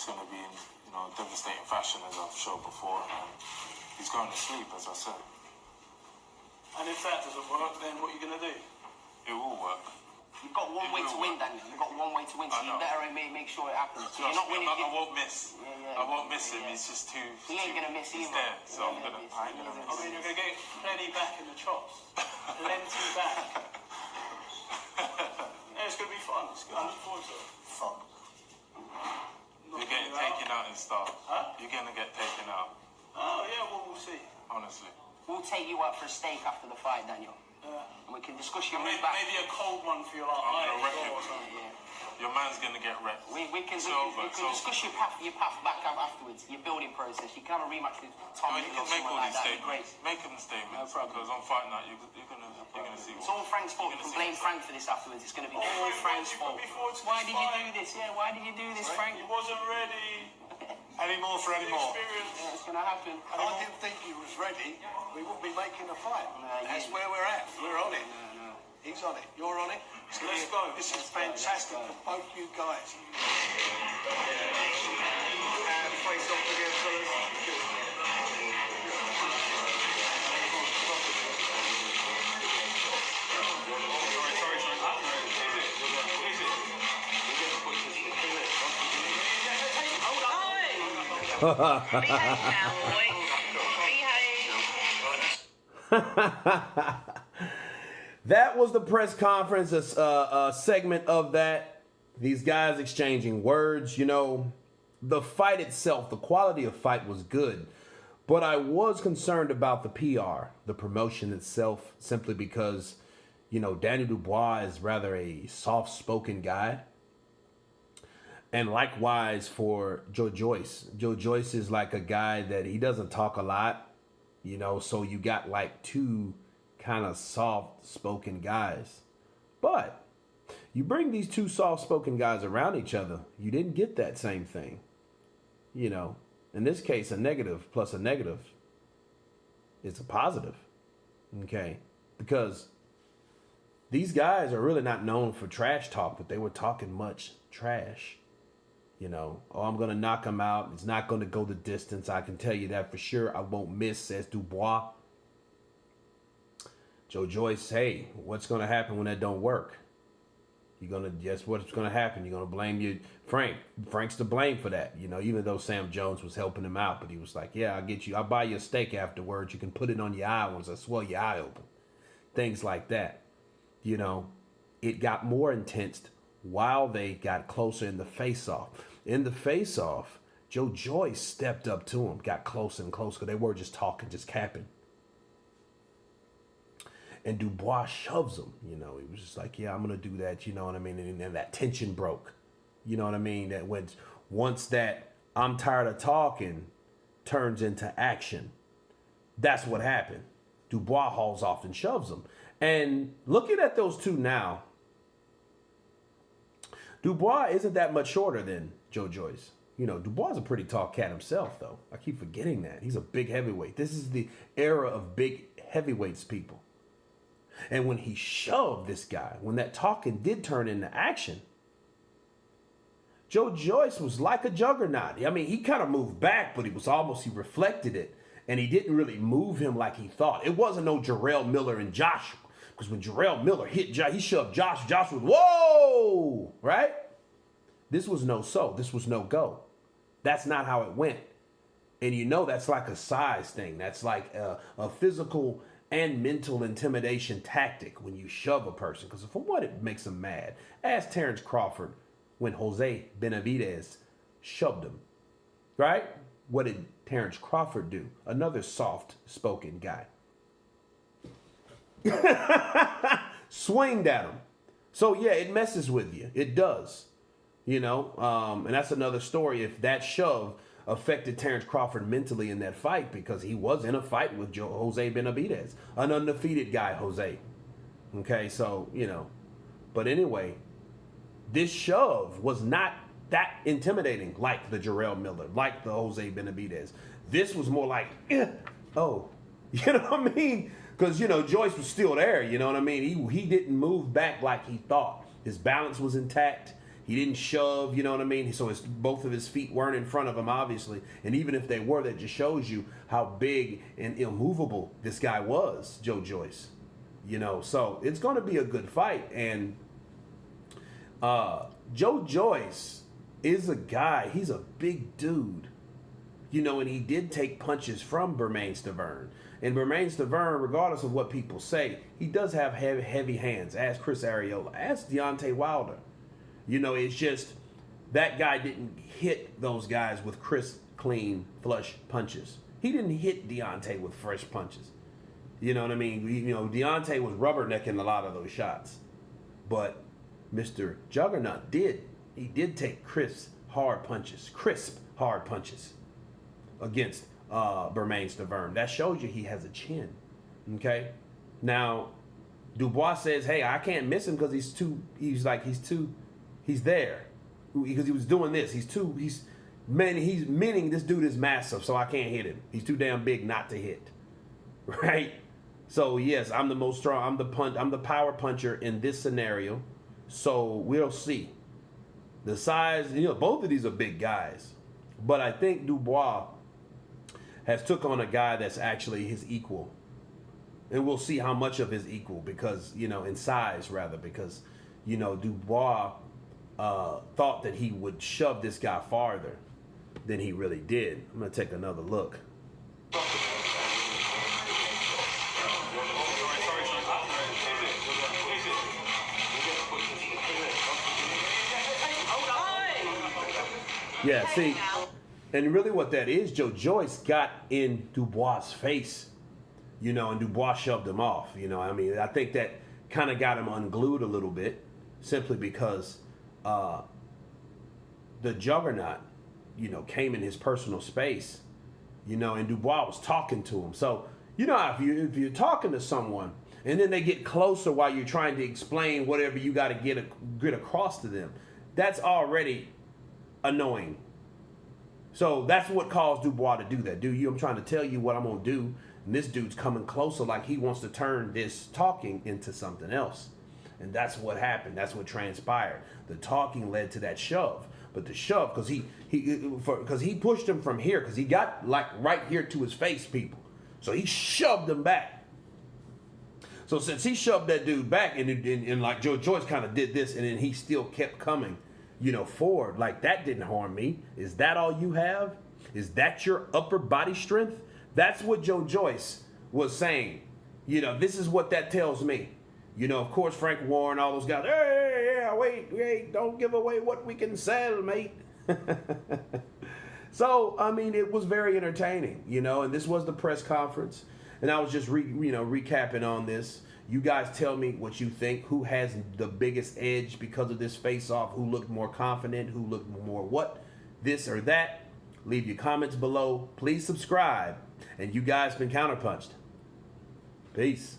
it's going to be in devastating fashion, as I've showed before. And he's going to sleep, as I said. And if that doesn't work, then what are you going to do? It will work. You've got one way to win, Daniel. You've got one way to win, so you better make sure it happens. So you're not winning. I won't miss. I won't miss him. He's just too. He ain't gonna miss either. He's there, so I ain't gonna miss. I mean, you're gonna get plenty back in the chops. Plenty back. Yeah, it's gonna be fun. I'm looking forward to it. Fun. You're getting taken out in style. Huh? You're gonna get taken out. Oh yeah, well we'll see. Honestly. We'll take you out for a steak after the fight, Daniel. And we can discuss your move back. Maybe a cold one for your I'm gonna wreck or him. something. Your man's gonna get wrecked. We can discuss your path back afterwards, your building process. You can have a rematch with Tom. You can make all these statements. Great. Make them statements. No problem. Because on fight night, you're gonna see. It's all Frank's fault. You can blame Frank for this afterwards. It's gonna be all Frank's fault. Why did you do this? Yeah, why did you do this, Frank? He wasn't ready. Any more for any more? Yeah, it's gonna happen. I didn't think he was ready. We wouldn't be making a fight. That's where we're at. We're on it. No. He's on it. You're on it. So let's go. This is fantastic for both you guys. Face off again, fellas. That was the press conference, a segment of that. These guys exchanging words. The fight itself, the quality of fight was good. But I was concerned about the PR, the promotion itself, simply because, Daniel Dubois is rather a soft-spoken guy. And likewise for Joe Joyce. Joe Joyce is like a guy that he doesn't talk a lot, so you got like two kind of soft-spoken guys. But you bring these two soft-spoken guys around each other, you didn't get that same thing. In this case, a negative plus a negative is a positive. Okay? Because these guys are really not known for trash talk, but they were talking much trash. I'm going to knock him out. It's not going to go the distance. I can tell you that for sure. I won't miss, says Dubois. Joe Joyce, hey, what's going to happen when that don't work? Guess what's going to happen? You're going to blame Frank. Frank's to blame for that. Even though Sam Jones was helping him out, but he was like, yeah, I'll buy you a steak afterwards. You can put it on your eye once I swell your eye open. Things like that. It got more intense while they got closer in the face-off. In the face-off, Joe Joyce stepped up to him, got closer and closer, because they were just talking, just capping. And Dubois shoves him, he was just like, yeah, I'm going to do that, you know what I mean? And then that tension broke, you know what I mean? That once that I'm tired of talking turns into action, that's what happened. Dubois hauls off and shoves him. And looking at those two now, Dubois isn't that much shorter than Joe Joyce. Dubois is a pretty tall cat himself, though. I keep forgetting that. He's a big heavyweight. This is the era of big heavyweights, people. And when he shoved this guy, when that talking did turn into action, Joe Joyce was like a juggernaut. I mean, he kind of moved back, but he reflected it. And he didn't really move him like he thought. It wasn't no Jarrell Miller and Joshua. Because when Jarrell Miller hit Josh, he shoved Josh. Josh was, whoa, right? This was this was no go. That's not how it went. And that's like a size thing. That's like a physical and mental intimidation tactic when you shove a person. Because for what, it makes them mad. Ask Terrence Crawford when Jose Benavidez shoved him, right? What did Terrence Crawford do? Another soft-spoken guy. Swinged at him. So yeah, it messes with you. It does. And that's another story. If that shove affected Terrence Crawford mentally in that fight, because he was in a fight with Jose Benavidez, an undefeated guy, Jose. Okay, so, but anyway, this shove was not that intimidating like the Jarrell Miller, like the Jose Benavidez. This was more like, oh, you know what I mean? Because, Joyce was still there, you know what I mean? He didn't move back like he thought. His balance was intact. He didn't shove, you know what I mean? So both of his feet weren't in front of him, obviously. And even if they were, that just shows you how big and immovable this guy was, Joe Joyce. You know, so it's going to be a good fight. And Joe Joyce is a guy, he's a big dude. You know, and he did take punches from Bermane-Stiverne. And Bermane-Stiverne, regardless of what people say, he does have heavy hands. Ask Chris Arreola. Ask Deontay Wilder. You know, it's just that guy didn't hit those guys with crisp, clean, flush punches. He didn't hit Deontay with fresh punches. You know what I mean? You know, Deontay was rubbernecking a lot of those shots. But Mr. Juggernaut did. He did take crisp, hard punches against Bermane-Stiverne. That shows you he has a chin. Okay? Now, Dubois says, hey, I can't miss him because he's there. Because he was doing this. Meaning this dude is massive, so I can't hit him. He's too damn big not to hit. Right? So yes, I'm the most strong. I'm the power puncher in this scenario. So we'll see. The size, you know, both of these are big guys. But I think Dubois has took on a guy that's actually his equal. And we'll see how much of his equal, because, you know, in size rather, because, you know, Dubois thought that he would shove this guy farther than he really did. I'm going to take another look. Yeah, see, and really what that is, Joe Joyce got in Dubois' face, you know, and Dubois shoved him off, you know. I mean, I think that kind of got him unglued a little bit, simply because the Juggernaut, you know, came in his personal space, you know, and Dubois was talking to him. So, you know, if you're talking to someone and then they get closer while you're trying to explain whatever you got to get across to them, that's already annoying. So that's what caused Dubois to do that. Dude, I'm trying to tell you what I'm going to do, and this dude's coming closer like he wants to turn this talking into something else. And that's what happened. That's what transpired. The talking led to that shove. But the shove, because he pushed him from here, because he got like right here to his face, people. So he shoved him back. So since he shoved that dude back, and like Joe Joyce kind of did this, and then he still kept coming, you know, forward, like that didn't harm me. Is that all you have? Is that your upper body strength? That's what Joe Joyce was saying. You know, this is what that tells me. You know, of course, Frank Warren, all those guys, hey, wait, don't give away what we can sell, mate. So, I mean, it was very entertaining, you know, and this was the press conference, and I was just, recapping on this. You guys tell me what you think. Who has the biggest edge because of this face-off? Who looked more confident? Who looked more what? This or that? Leave your comments below. Please subscribe. And you guys been counterpunched. Peace.